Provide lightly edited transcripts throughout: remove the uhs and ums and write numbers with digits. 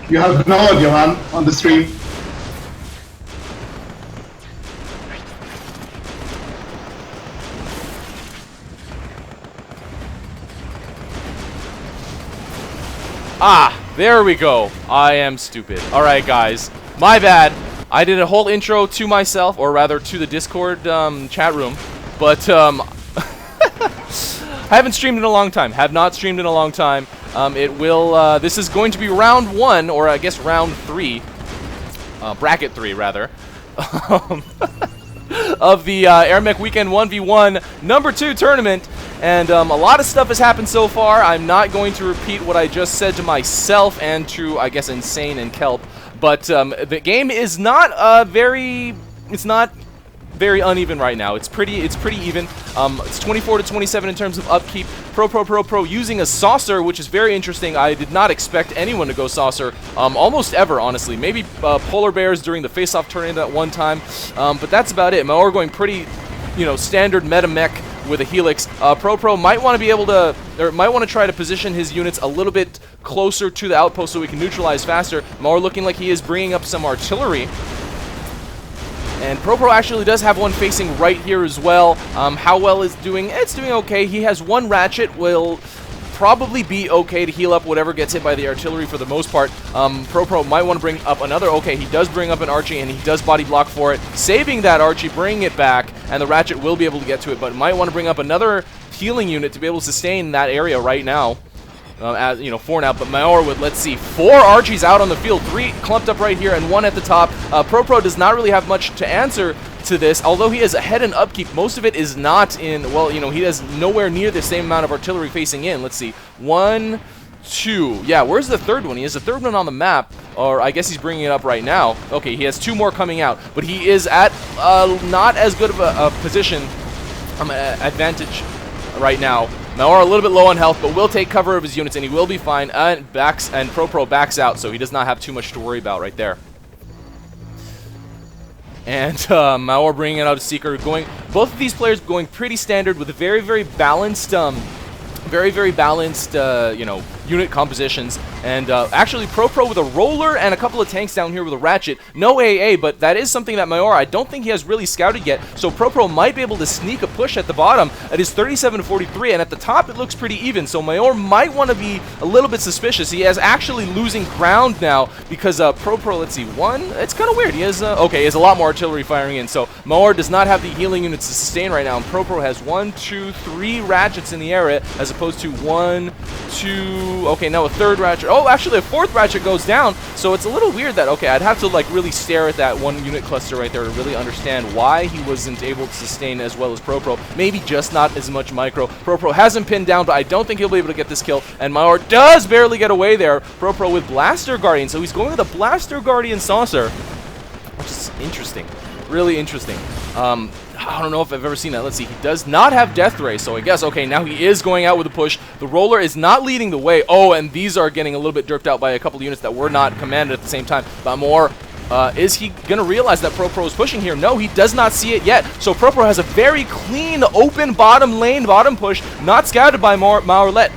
You have no audio, man, on the stream. Ah, there we go. I am stupid. Alright, guys. My bad. I did a whole intro to myself, or rather to the Discord chat room, but I haven't streamed in a long time. Have not streamed in a long time. This is going to be round 1, or I guess round 3, bracket 3 rather, of the AirMech Weekend 1v1 number 2 tournament. And a lot of stuff has happened so far. I'm not going to repeat what I just said to myself and to, I guess, Insane and Kelp. But the game is not very uneven right now. It's pretty even. It's 24 to 27 in terms of upkeep. ProProProPro using a saucer, which is very interesting. I did not expect anyone to go saucer almost ever, honestly. Maybe polar bears during the face-off tournament at one time, but that's about it. Maor going pretty, standard meta mech with a helix. ProPro might want to be able to, or might want to try to position his units a little bit closer to the outpost so we can neutralize faster. Maor looking like he is bringing up some artillery. And ProPro actually does have one facing right here as well. How well is doing? It's doing okay. He has one ratchet, will probably be okay to heal up whatever gets hit by the artillery for the most part. ProPro might want to bring up another. Okay, he does bring up an Archie, and he does body block for it, saving that Archie, bringing it back, and the ratchet will be able to get to it, but might want to bring up another healing unit to be able to sustain that area right now. For now, but Maor with, let's see, 4 Archies out on the field, 3 clumped up right here and 1 at the top. ProPro does not really have much to answer to this, although he has a head and upkeep. Most of it is not in, well, he has nowhere near the same amount of artillery facing in. Let's see, 1, 2. Yeah, where's the third one? He has the third one on the map, or I guess he's bringing it up right now. Okay, he has 2 more coming out, but he is at not as good of a position, advantage right now. Maor a little bit low on health, but will take cover of his units, and he will be fine. And ProPro backs out, so he does not have too much to worry about right there. And Maor bringing out a Seeker, both of these players going pretty standard with a very, very balanced, unit compositions. And actually, ProPro with a roller and a couple of tanks down here with a ratchet. No AA, but that is something that Maor, I don't think he has really scouted yet. So ProPro might be able to sneak a push at the bottom. It is 37 to 43, and at the top it looks pretty even. So Maor might want to be a little bit suspicious. He is actually losing ground now because ProPro, let's see, 1. It's kind of weird. He has okay, he has a lot more artillery firing in. So Maor does not have the healing units to sustain right now, and ProPro has 1, 2, 3 ratchets in the area as opposed to 1, 2. Okay, now a third ratchet. Oh, actually a 4th ratchet goes down, so it's a little weird that, okay, I'd have to really stare at that one unit cluster right there to really understand why he wasn't able to sustain as well as ProPro. Maybe just not as much micro. ProPro hasn't pinned down, but I don't think he'll be able to get this kill, and Maor does barely get away there. ProPro with Blaster Guardian, so he's going with a Blaster Guardian Saucer, which is interesting. Really interesting. I don't know if I've ever seen that. Let's see. He does not have Death Ray, so I guess, okay, now he is going out with a push. The roller is not leading the way. Oh, and these are getting a little bit derped out by a couple of units that were not commanded at the same time. But Maor, is he going to realize that ProPro is pushing here? No, he does not see it yet. So ProPro has a very clean, open bottom lane, bottom push, not scouted by Maorlet.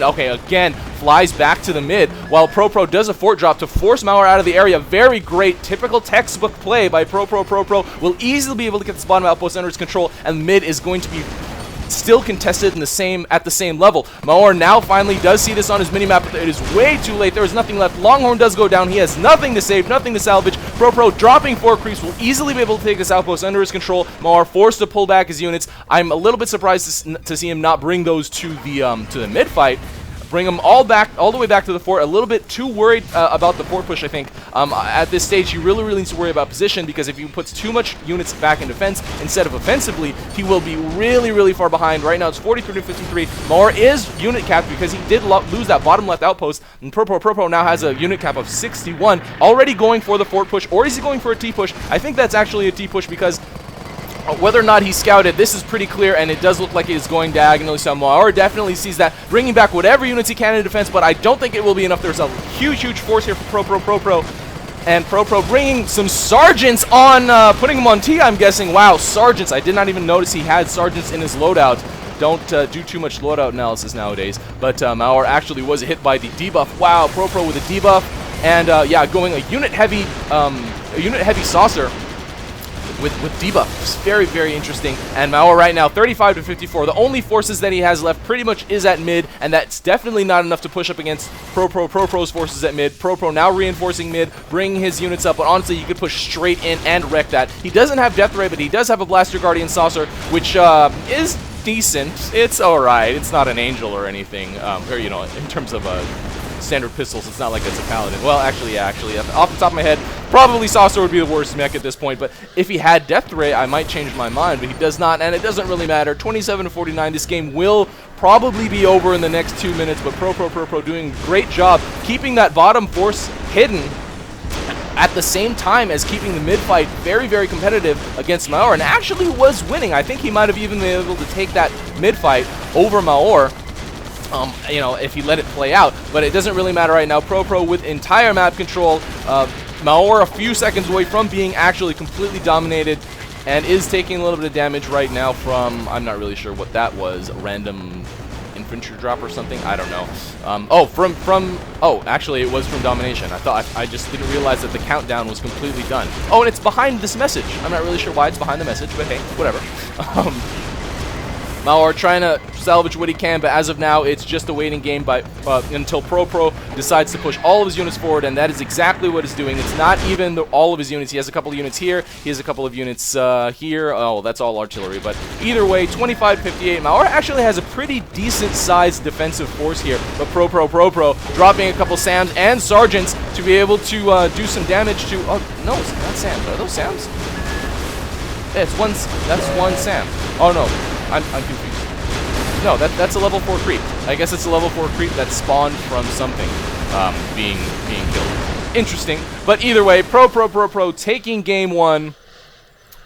Okay, again, flies back to the mid, while ProPro does a fort drop to force Maor out of the area. Very great, typical textbook play by ProPro. Will easily be able to get this bottom outpost under his control, and mid is going to be still contested in at the same level. Maor now finally does see this on his minimap, but it is way too late. There is nothing left. Longhorn does go down. He has nothing to save, nothing to salvage. ProPro dropping 4 creeps will easily be able to take this outpost under his control. Maor forced to pull back his units. I'm a little bit surprised to see him not bring those to the mid fight. Bring them all the way back to the fort. A little bit too worried about the fort push, I think. At this stage, he really needs to worry about position, because if he puts too much units back in defense instead of offensively, he will be really far behind. Right now, it's 43 to 53. Maor is unit capped because he did lose that bottom left outpost, and ProPro now has a unit cap of 61, already going for the fort push, or is he going for a T push? I think that's actually a T push, because whether or not he scouted, this is pretty clear, and it does look like it is going diagonally. So Maor definitely sees that, bringing back whatever units he can in defense, but I don't think it will be enough. There's a huge force here for ProPro, and ProPro bringing some sergeants on, putting them on T, I'm guessing. Wow, sergeants. I did not even notice he had sergeants in his loadout. don't do too much loadout analysis nowadays, but Maor actually was hit by the debuff. Wow, ProPro with a debuff, and yeah, going a unit heavy saucer with debuff. It's very, very interesting. And Maor right now 35 to 54. The only forces that he has left pretty much is at mid, and that's definitely not enough to push up against ProPro's forces at mid. ProPro now reinforcing mid, bringing his units up, but honestly, you could push straight in and wreck that. He doesn't have Death Ray, but he does have a Blaster Guardian Saucer, which is decent. It's alright. It's not an angel or anything, or, you know, in terms of standard pistols, it's not like it's a paladin. Well, actually, yeah, off the top of my head, probably Saucer would be the worst mech at this point, but if he had Death Ray, I might change my mind, but he does not, and it doesn't really matter. 27 to 49, this game will probably be over in the next 2 minutes, but ProPro doing a great job keeping that bottom force hidden at the same time as keeping the mid fight very, very competitive against Maor, and actually was winning. I think he might have even been able to take that mid fight over Maor, you know, if he let it play out, but it doesn't really matter right now. ProPro with entire map control. Maor a few seconds away from being actually completely dominated, and is taking a little bit of damage right now from, I'm not really sure what that was, a random infantry drop or something, I don't know. Oh, actually it was from domination. I just didn't realize that the countdown was completely done. Oh, and it's behind this message. I'm not really sure why it's behind the message, but hey, whatever. Maor trying to salvage what he can, but as of now, it's just a waiting game until ProPro decides to push all of his units forward, and that is exactly what he's doing. It's not even all of his units. He has a couple of units here. He has a couple of units here. Oh, that's all artillery, but either way, 25-58. Maor actually has a pretty decent-sized defensive force here, but ProPro dropping a couple SAMs and Sergeants to be able to do some damage to... Oh, no, it's not SAMs. Are those SAMs? Yeah, that's one SAM. Oh, no. I'm confused. No, that's a level 4 creep. I guess it's a level 4 creep that spawned from something being killed. Interesting. But either way, ProPro taking game 1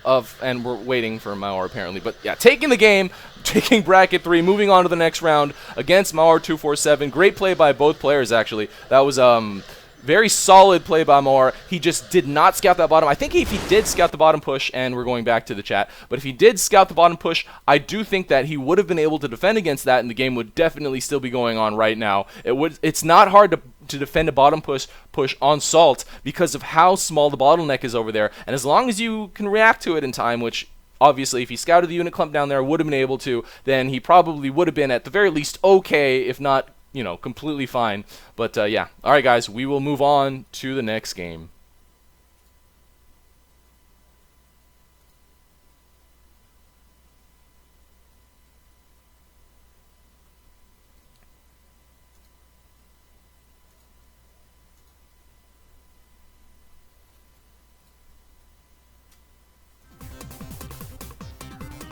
of, and we're waiting for Maor apparently, but yeah, taking the game, taking bracket 3, moving on to the next round against Maor247. Great play by both players, actually. That was very solid play by Maor. He just did not scout that bottom. I think if he did scout the bottom push, and we're going back to the chat, but if he did scout the bottom push, I do think that he would have been able to defend against that, and the game would definitely still be going on right now. It's not hard to defend a bottom push on Salt because of how small the bottleneck is over there, and as long as you can react to it in time, which obviously if he scouted the unit clump down there, would have been able to, then he probably would have been at the very least okay, if not, you know, completely fine. But yeah, alright guys, we will move on to the next game.